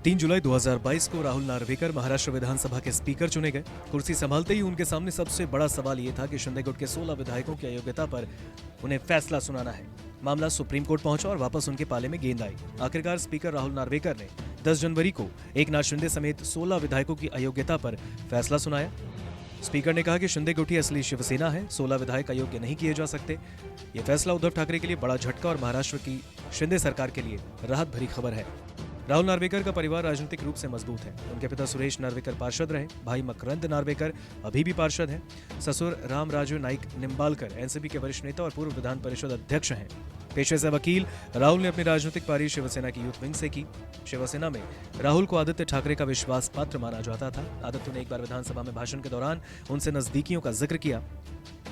3 जुलाई 2022 को राहुल नार्वेकर महाराष्ट्र विधानसभा के स्पीकर चुने गए। कुर्सी संभालते ही उनके सामने सबसे बड़ा सवाल ये था कि शिंदे गुट के 16 विधायकों की अयोग्यता पर उन्हें फैसला सुनाना है। मामला सुप्रीम कोर्ट पहुंचा और वापस उनके पाले में गेंद आई। आखिरकार स्पीकर राहुल नार्वेकर ने 10 जनवरी को एकनाथ शिंदे समेत 16 विधायकों की अयोग्यता पर फैसला सुनाया। स्पीकर ने कहा कि शिंदे गुट ही असली शिवसेना है, 16 विधायक अयोग्य नहीं किए जा सकते। ये फैसला उद्धव ठाकरे के लिए बड़ा झटका और महाराष्ट्र की शिंदे सरकार के लिए राहत भरी खबर है। राहुल नार्वेकर का परिवार राजनीतिक रूप से मजबूत है। उनके पिता सुरेश नार्वेकर पार्षद रहे, भाई मकरंद नार्वेकर अभी भी पार्षद हैं, ससुर राम राजू नाइक निम्बालकर एनसीपी के वरिष्ठ नेता और पूर्व विधान परिषद अध्यक्ष हैं। पेशे से वकील, राहुल ने अपनी राजनीतिक पारी शिवसेना की यूथ विंग से की। शिवसेना में राहुल को आदित्य ठाकरे का विश्वास पात्र माना जाता था। आदित्य ने एक बार विधानसभा में भाषण के दौरान उनसे नजदीकियों का जिक्र किया।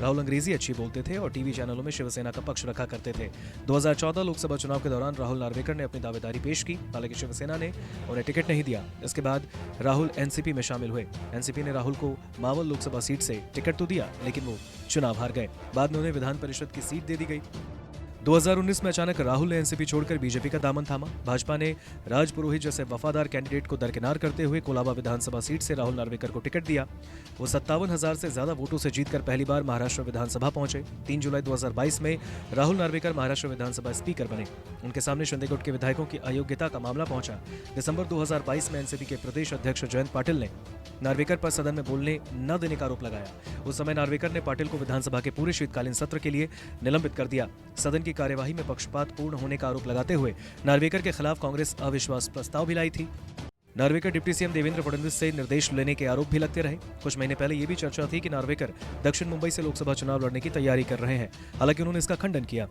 राहुल अंग्रेजी अच्छी बोलते थे और टीवी चैनलों में शिवसेना का पक्ष रखा करते थे। 2014 लोकसभा चुनाव के दौरान राहुल नार्वेकर ने अपनी दावेदारी पेश की, हालांकि शिवसेना ने उन्हें टिकट नहीं दिया। इसके बाद राहुल एनसीपी में शामिल हुए। एनसीपी ने राहुल को मावल लोकसभा सीट से टिकट तो दिया, लेकिन वो चुनाव हार गए। बाद में उन्हें विधान परिषद की सीट दे दी गई। 2019 में अचानक राहुल ने एनसीपी छोड़कर बीजेपी का दामन थामा। भाजपा ने राज पुरोहित जैसे वफादार कैंडिडेट को दरकिनार करते हुए कोलाबा विधानसभा सीट से राहुल नार्वेकर को टिकट दिया। वो 57,000 से ज्यादा वोटों से जीतकर पहली बार महाराष्ट्र विधानसभा पहुंचे। 3 जुलाई 2022 में राहुल नार्वेकर महाराष्ट्र विधानसभा स्पीकर बने। उनके सामने शिंदे गुट के विधायकों की अयोग्यता का मामला पहुंचा। दिसंबर 2022 में एनसीपी के प्रदेश अध्यक्ष जयंत पाटिल ने नार्वेकर पर सदन में बोलने न देने का आरोप लगाया। उस समय नार्वेकर ने पाटिल को विधानसभा के पूरे शीतकालीन सत्र के लिए निलंबित कर दिया। सदन की कार्यवाही में पक्षपात पूर्ण होने का आरोप लगाते हुए नार्वेकर के खिलाफ कांग्रेस अविश्वास प्रस्ताव भी लाई थी। नार्वेकर डिप्टी सीएम देवेंद्र फडणवीस से निर्देश लेने के आरोप भी लगते रहे। कुछ महीने पहले ये भी चर्चा थी कि नार्वेकर दक्षिण मुंबई से लोकसभा चुनाव लड़ने की तैयारी कर रहे हैं, हालांकि उन्होंने इसका खंडन किया।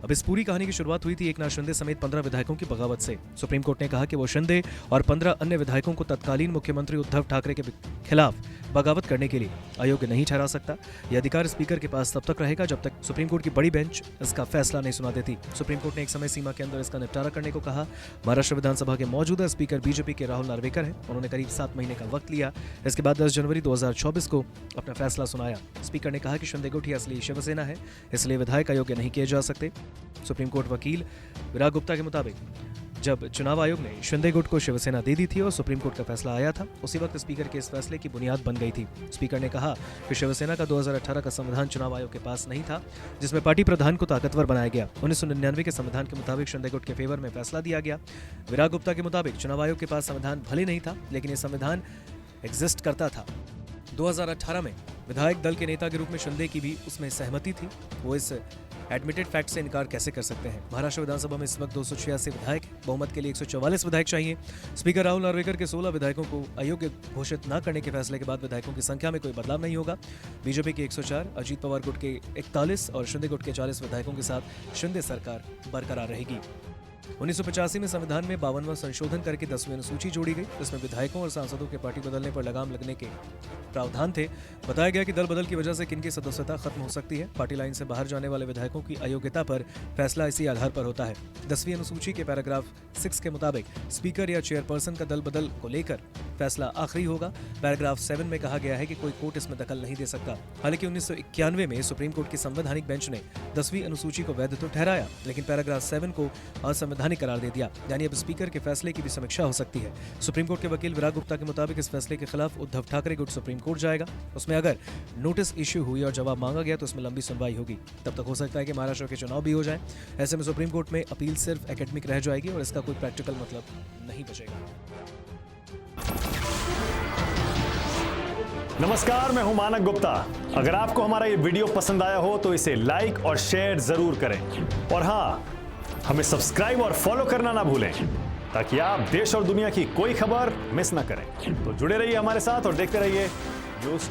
अब इस पूरी कहानी की शुरुआत हुई थी एकनाथ शिंदे समेत 15 विधायकों की बगावत से। सुप्रीम कोर्ट ने कहा कि वो शिंदे और 15 अन्य विधायकों को तत्कालीन मुख्यमंत्री उद्धव ठाकरे के खिलाफ बगावत करने के लिए अयोग्य नहीं ठहरा सकता। यह अधिकार स्पीकर के पास तब तक रहेगा जब तक सुप्रीम कोर्ट की बड़ी बेंच इसका फैसला नहीं सुना देती। सुप्रीम कोर्ट ने एक समय सीमा के अंदर इसका निपटारा करने को कहा। महाराष्ट्र विधानसभा के मौजूदा स्पीकर बीजेपी के राहुल नार्वेकर हैं। उन्होंने करीब 7 महीने का वक्त लिया। इसके बाद 10 जनवरी 2024 को अपना फैसला सुनाया। स्पीकर ने कहा कि शिंदे गुट ही असली शिवसेना है, इसलिए विधायक अयोग्य नहीं किए जा सकते। सुप्रीम कोर्ट वकील विराग गुप्ता के मुताबिक जब चुनाव आयोग ने शिंदे गुट को शिवसेना दे दी थी और सुप्रीम कोर्ट का फैसला आया था, उसी वक्त स्पीकर के इस फैसले की बुनियाद बन गई थी। स्पीकर ने कहा कि शिवसेना का 2018 का संविधान चुनाव आयोग के पास नहीं था, जिसमें पार्टी प्रधान को ताकतवर बनाया गया। 1999 के संविधान के मुताबिक शिंदे गुट के फेवर में फैसला दिया गया। विराग गुप्ता के मुताबिक चुनाव आयोग के पास संविधान भले नहीं था, लेकिन ये संविधान एग्जिस्ट करता था। 2018 में विधायक दल के नेता के रूप में शिंदे की भी उसमें सहमति थी। वो इस एडमिटेड फैक्ट से इनकार कैसे कर सकते हैं। महाराष्ट्र विधानसभा में इस वक्त 286 विधायक, बहुमत के लिए 144 विधायक चाहिए। स्पीकर राहुल नार्वेकर के 16 विधायकों को अयोग्य घोषित न करने के फैसले के बाद विधायकों की संख्या में कोई बदलाव नहीं होगा। बीजेपी के 104, अजीत पवार गुट के 41 और शिंदे गुट के 40 विधायकों के साथ शिंदे सरकार बरकरार रहेगी। 1985 में संविधान में 52वां संशोधन करके 10वीं अनुसूची जोड़ी गई। इसमें विधायकों और सांसदों के पार्टी बदलने पर लगाम लगने के प्रावधान थे। बताया गया कि दल बदल की वजह से किनकी सदस्यता खत्म हो सकती है। पार्टी लाइन से बाहर जाने वाले विधायकों की अयोग्यता पर फैसला इसी आधार पर होता है। 10वीं अनुसूची के पैराग्राफ 6 के मुताबिक स्पीकर या चेयरपर्सन का दल बदल को लेकर फैसला आखिरी होगा। पैराग्राफ 7 में कहा गया है कि कोई कोर्ट इसमें दखल नहीं दे सकता। हालांकि 1991 में सुप्रीम कोर्ट की संवैधानिक बेंच ने 10वीं अनुसूची को वैध तो ठहराया, लेकिन पैराग्राफ 7 को असंवैधानिक करार दे दिया। यानी अब स्पीकर के फैसले की भी समीक्षा हो सकती है। सुप्रीम कोर्ट के वकील विराग गुप्ता के मुताबिक इस फैसले के खिलाफ उद्धव ठाकरे गुट सुप्रीम कोर्ट जाएगा। उसमें अगर नोटिस इश्यू हुई और जवाब मांगा गया तो उसमें लंबी सुनवाई होगी। तब तक हो सकता है कि महाराष्ट्र के चुनाव भी हो जाए। ऐसे में सुप्रीम कोर्ट में अपील सिर्फ एकेडमिक रह जाएगी और इसका कोई प्रैक्टिकल मतलब नहीं बचेगा। नमस्कार, मैं हूं मानक गुप्ता। अगर आपको हमारा ये वीडियो पसंद आया हो तो इसे लाइक और शेयर जरूर करें, और हाँ, हमें सब्सक्राइब और फॉलो करना ना भूलें ताकि आप देश और दुनिया की कोई खबर मिस ना करें। तो जुड़े रहिए हमारे साथ और देखते रहिए न्यूज़ 24।